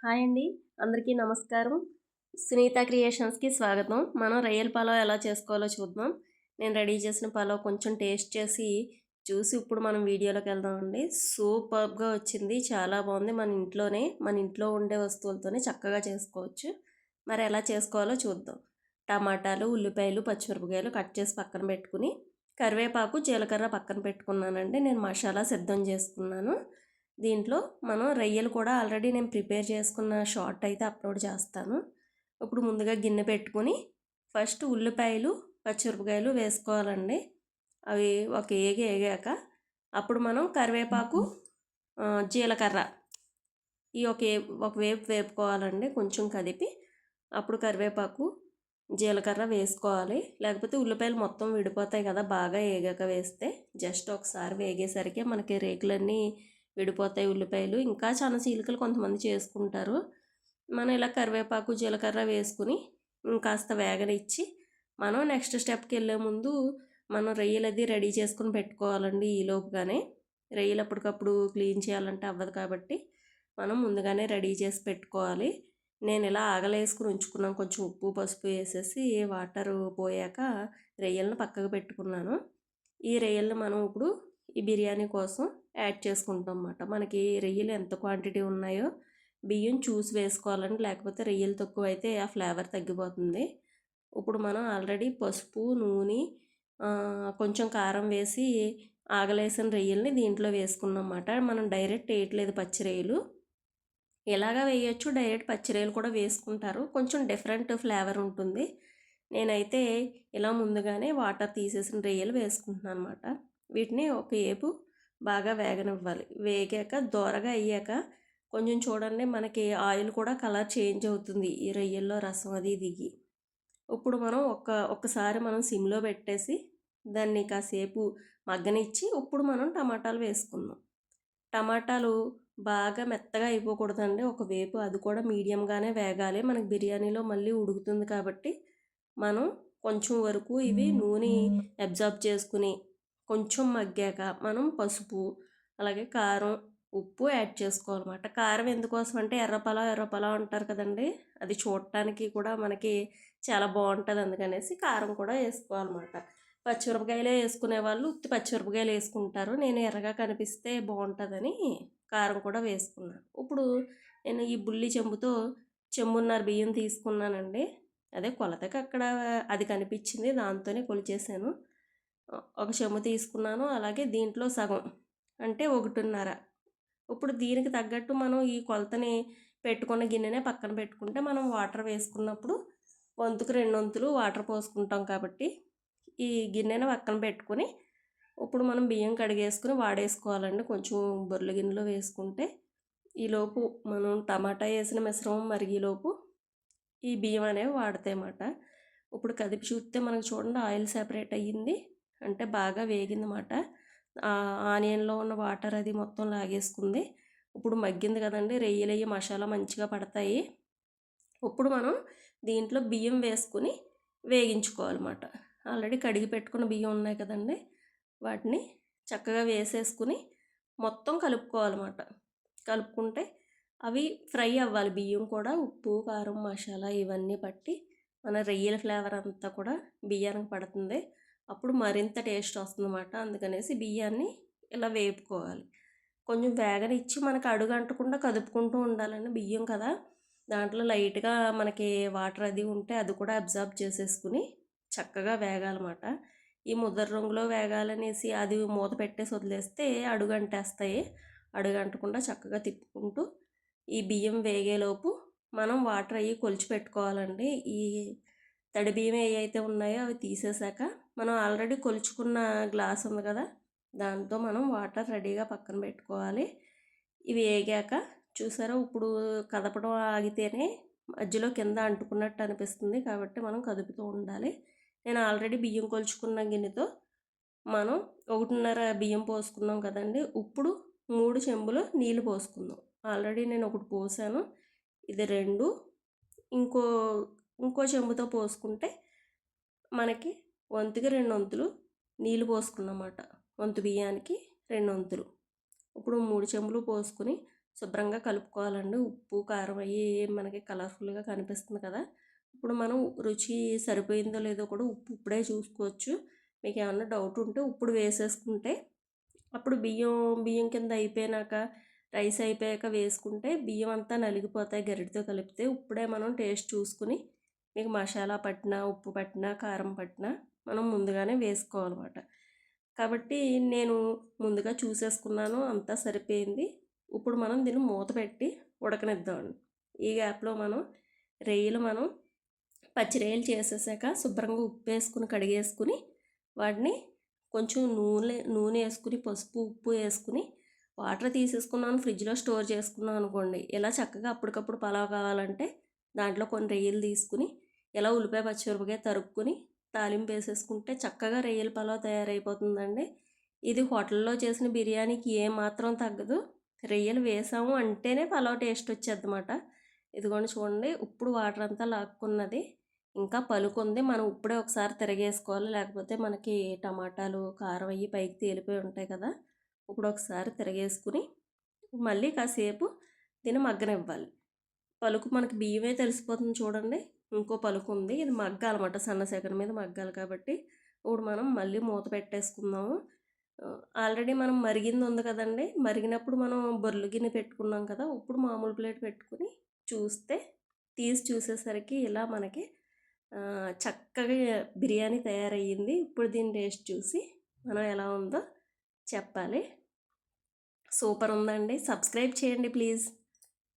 Hi అండి, అందరికీ నమస్కారం. సునీత క్రియేషన్స్కి స్వాగతం. మనం రొయ్యల పలావ్ ఎలా చేసుకోవాలో చూద్దాం. నేను రెడీ చేసిన పలావ్ కొంచెం టేస్ట్ చూసి ఇప్పుడు మనం వీడియోలోకి వెళ్దామండి. సూపర్గా వచ్చింది, చాలా బాగుంది. మన ఇంట్లో ఉండే వస్తువులతోనే చక్కగా చేసుకోవచ్చు. మరి ఎలా చేసుకోవాలో చూద్దాం. టమాటాలు, ఉల్లిపాయలు, పచ్చిమిరపకాయలు కట్ చేసి పక్కన పెట్టుకుని, కరివేపాకు, జీలకర్ర పక్కన పెట్టుకున్నానండి. నేను మసాలా సిద్ధం చేసుకున్నాను. దీంట్లో మనం రొయ్యలు కూడా ఆల్రెడీ నేను ప్రిపేర్ చేసుకున్న షార్ట్ అయితే అప్లోడ్ చేస్తాను. ఇప్పుడు ముందుగా గిన్నె పెట్టుకుని ఫస్ట్ ఉల్లిపాయలు, పచ్చిమిరపకాయలు వేసుకోవాలండి. అవి ఏగాక అప్పుడు మనం కరివేపాకు, జీలకర్ర ఈ ఒక వేపు వేపుకోవాలండి. కొంచెం కదిపి అప్పుడు కరివేపాకు, జీలకర్ర వేసుకోవాలి. లేకపోతే ఉల్లిపాయలు మొత్తం విడిపోతాయి కదా, బాగా ఏగాక వేస్తే. జస్ట్ ఒకసారి వేగేసరికి మనకి రేకులన్నీ విడిపోతాయి ఉల్లిపాయలు. ఇంకా చాలా చీలికలు కొంతమంది చేసుకుంటారు. మనం ఇలా కరివేపాకు, జీలకర్ర వేసుకుని ఇంకాస్త వేగనిచ్చి మనం నెక్స్ట్ స్టెప్కి వెళ్ళే ముందు మనం రొయ్యలది రెడీ చేసుకుని పెట్టుకోవాలండి. ఈలోపుగానే రొయ్యలు అప్పటికప్పుడు క్లీన్ చేయాలంటే అవ్వదు కాబట్టి మనం ముందుగానే రెడీ చేసి పెట్టుకోవాలి. నేను ఇలా ఆగలేసుకుని ఉంచుకున్నాను. కొంచెం ఉప్పు, పసుపు వేసేసి వాటర్ పోయాక రొయ్యలను పక్కకు పెట్టుకున్నాను. ఈ రొయ్యలను మనం ఇప్పుడు ఈ బిర్యానీ కోసం యాడ్ చేసుకుంటాం అన్నమాట. మనకి రొయ్యలు ఎంత క్వాంటిటీ ఉన్నాయో బియ్యం చూసి వేసుకోవాలండి. లేకపోతే రొయ్యలు తక్కువ అయితే ఆ ఫ్లేవర్ తగ్గిపోతుంది. ఇప్పుడు మనం ఆల్రెడీ పసుపు, నూనె, కొంచెం కారం వేసి ఆగలేసిన రొయ్యల్ని దీంట్లో వేసుకున్నాం అన్నమాట. మనం డైరెక్ట్ వేయట్లేదు పచ్చి రొయ్యలు. ఎలాగా వేయచ్చు, డైరెక్ట్ పచ్చి రొయ్యలు కూడా వేసుకుంటారు. కొంచెం డిఫరెంట్ ఫ్లేవర్ ఉంటుంది. నేనైతే ఇలా ముందుగానే వాటర్ తీసేసిన రొయ్యలు వేసుకుంటున్నాను అన్నమాట. వీటిని ఒక ఏపు బాగా వేగనివ్వాలి. వేగాక దోరగా అయ్యాక కొంచెం చూడండి, మనకి ఆయిల్ కూడా కలర్ చేంజ్ అవుతుంది ఈ రొయ్యల్లో రసం అది దిగి. ఇప్పుడు మనం ఒక్కసారి మనం సిమ్లో పెట్టేసి దాన్ని కాసేపు మగ్గనిచ్చి ఇప్పుడు మనం టమాటాలు వేసుకుందాం. టమాటాలు బాగా మెత్తగా అయిపోకూడదండి, ఒకవేపు అది కూడా మీడియంగానే వేగాలి. మనకి బిర్యానీలో మళ్ళీ ఉడుకుతుంది కాబట్టి మనం కొంచెం వరకు ఇవి నూనె అబ్జార్బ్ చేసుకుని కొంచెం మగ్గాక మనం పసుపు, అలాగే కారం, ఉప్పు యాడ్ చేసుకోవాలన్నమాట. కారం ఎందుకోసం అంటే ఎర్రపలావ్ అంటారు కదండి, అది చూడటానికి కూడా మనకి చాలా బాగుంటుంది. అందుకనేసి కారం కూడా వేసుకోవాలన్నమాట. పచ్చిమిరపకాయలే వేసుకునే వాళ్ళు ఉత్తి పచ్చిమిరపకాయలు వేసుకుంటారు. నేను ఎర్రగా కనిపిస్తే బాగుంటుందని కారం కూడా వేసుకున్నాను. ఇప్పుడు నేను ఈ బుల్లి చెంబున్నర బియ్యం తీసుకున్నానండి. అదే కొలతకి అక్కడ అది కనిపించింది, దాంతోనే కొలిచేసాను. ఒక చెంబు తీసుకున్నాను. అలాగే దీంట్లో సగం అంటే 1.5. ఇప్పుడు దీనికి తగ్గట్టు మనం ఈ కొలతని పెట్టుకున్న గిన్నెనే పక్కన పెట్టుకుంటే మనం వాటర్ వేసుకున్నప్పుడు వంతుకు 2 వంతులు వాటర్ పోసుకుంటాం కాబట్టి ఈ గిన్నెను పక్కన పెట్టుకుని ఇప్పుడు మనం బియ్యం కడిగేసుకుని వాడేసుకోవాలండి. కొంచెం బొర్ల గిన్నెలో వేసుకుంటే ఈలోపు మనం టమాటా వేసిన మిశ్రమం మరిగేలోపు ఈ బియ్యం అనేవి వాడతాయన్నమాట. ఇప్పుడు కదిపి చూస్తే మనకు చూడండి ఆయిల్ సెపరేట్ అయ్యింది, అంటే బాగా వేగిందన్నమాట. ఆనియన్లో ఉన్న వాటర్ అది మొత్తం లాగేసుకుంది. ఇప్పుడు మగ్గింది కదండి, రొయ్యలు అయ్యి మసాలా మంచిగా పడతాయి. ఇప్పుడు మనం దీంట్లో బియ్యం వేసుకుని వేగించుకోవాలన్నమాట. ఆల్రెడీ కడిగి పెట్టుకున్న బియ్యం ఉన్నాయి కదండి, వాటిని చక్కగా వేసేసుకుని మొత్తం కలుపుకోవాలన్నమాట. కలుపుకుంటే అవి ఫ్రై అవ్వాలి. బియ్యం కూడా ఉప్పు, కారం, మసాలా ఇవన్నీ పట్టి మన రొయ్యల ఫ్లేవర్ అంతా కూడా బియ్యానికి పడుతుంది. అప్పుడు మరింత టేస్ట్ వస్తుందన్నమాట. అందుకనేసి బియ్యాన్ని ఇలా వేపుకోవాలి. కొంచెం వేగనిచ్చి మనకు అడుగంటకుండా కదుపుకుంటూ ఉండాలని, బియ్యం కదా దాంట్లో లైట్గా మనకి వాటర్ అది ఉంటే అది కూడా అబ్జార్బ్ చేసేసుకుని చక్కగా వేగాలన్నమాట. ఈ ముద్దర రంగులో వేగాలనేసి అది మూత పెట్టేసి వదిలేస్తే అడుగంటేస్తాయి. అడుగంటకుండా చక్కగా తిప్పుకుంటూ ఈ బియ్యం వేగేలోపు మనం వాటర్ అవి కొలిచి పెట్టుకోవాలండి. ఈ తడి బియ్యం ఏవైతే ఉన్నాయో అవి తీసేసాక మనం ఆల్రెడీ కొలుచుకున్న గ్లాస్ ఉంది కదా, దాంతో మనం వాటర్ రెడీగా పక్కన పెట్టుకోవాలి. ఇవి వేగాక చూసారా, ఇప్పుడు కదపడం ఆగితేనే మధ్యలో కింద అంటుకున్నట్టు అనిపిస్తుంది కాబట్టి మనం కదుపుతూ ఉండాలి. నేను ఆల్రెడీ బియ్యం కొలుచుకున్న గిన్నెతో మనం 1.5 బియ్యం పోసుకున్నాం కదండి, ఇప్పుడు 3 చెంబులు నీళ్ళు పోసుకుందాం. ఆల్రెడీ నేను ఒకటి పోసాను, ఇది 2, ఇంకో చెంబుతో పోసుకుంటే మనకి వంతుకి 2 వంతులు నీళ్ళు పోసుకున్నమాట. వంతు బియ్యానికి 2 వంతులు. ఇప్పుడు 3 చెంబులు పోసుకుని శుభ్రంగా కలుపుకోవాలండి. ఉప్పు కారం అయ్యి మనకి కలర్ఫుల్గా కనిపిస్తుంది కదా. ఇప్పుడు మనం రుచి సరిపోయిందో లేదో కూడా ఉప్పు ఇప్పుడే చూసుకోవచ్చు. మీకు ఏమన్నా డౌట్ ఉంటే ఇప్పుడు వేసేసుకుంటే అప్పుడు బియ్యం కింద అయిపోయినాక రైస్ అయిపోయాక వేసుకుంటే బియ్యం అంతా నలిగిపోతాయి గరిటెతో కలిపితే. ఇప్పుడే మనం టేస్ట్ చూసుకుని మీకు మసాలా పట్టినా ఉప్పు పట్టినా కారం పట్టినా మనం ముందుగానే వేసుకోవాలన్నమాట. కాబట్టి నేను ముందుగా చూసేసుకున్నాను, అంతా సరిపోయింది. ఇప్పుడు మనం దీన్ని మూత పెట్టి ఉడకనిద్దామండి. ఈ గ్యాప్లో మనం పచ్చి రొయ్యలు చేసేసాక శుభ్రంగా ఉప్పు వేసుకుని కడిగేసుకుని వాటిని కొంచెం నూనె వేసుకుని పసుపు ఉప్పు వేసుకుని వాటర్ తీసేసుకున్నాను, ఫ్రిడ్జ్లో స్టోర్ చేసుకున్నాను అనుకోండి. ఇలా చక్కగా అప్పటికప్పుడు పలావ్ కావాలంటే దాంట్లో కొన్ని రొయ్యలు తీసుకుని ఇలా ఉల్లిపాయ పచ్చిమిరపకాయ తరుక్కుని తాలింపు వేసేసుకుంటే చక్కగా రొయ్యల పలావ్ తయారైపోతుందండి. ఇది హోటల్లో చేసిన బిర్యానీకి ఏమాత్రం తగ్గదు. రొయ్యలు వేసాము అంటేనే పలావ్ టేస్ట్ వచ్చేద్దన్నమాట. ఇదిగోండి చూడండి, ఇప్పుడు వాటర్ అంతా లాక్కున్నది, ఇంకా పలుకుంది. మనం ఇప్పుడే ఒకసారి తిరగేసుకోవాలి, లేకపోతే మనకి టమాటాలు కారం అయ్యి పైకి తేలిపోయి ఉంటాయి కదా. ఇప్పుడు ఒకసారి తిరగేసుకుని మళ్ళీ కాసేపు దీన్ని మగ్గనివ్వాలి. పలుకు మనకి బియ్యమే తెలిసిపోతుంది చూడండి. ఇంకో పలుకు ఉంది, ఇది మగ్గాలన్నమాట, సన్న సెగన మీద మగ్గాలి. కాబట్టి ఇప్పుడు మనం మళ్ళీ మూత పెట్టేసుకుందాము. ఆల్రెడీ మనం మరిగింది ఉంది కదండి, మరిగినప్పుడు మనం బొర్లు గిన్నె పెట్టుకున్నాం కదా. ఇప్పుడు మామూలు ప్లేట్ పెట్టుకుని తీసి చూసేసరికి ఇలా మనకి చక్కగా బిర్యానీ తయారయ్యింది. ఇప్పుడు దీని టేస్ట్ చూసి మనం ఎలా ఉందో చెప్పాలి. సూపర్ ఉందండి. సబ్స్క్రైబ్ చేయండి ప్లీజ్.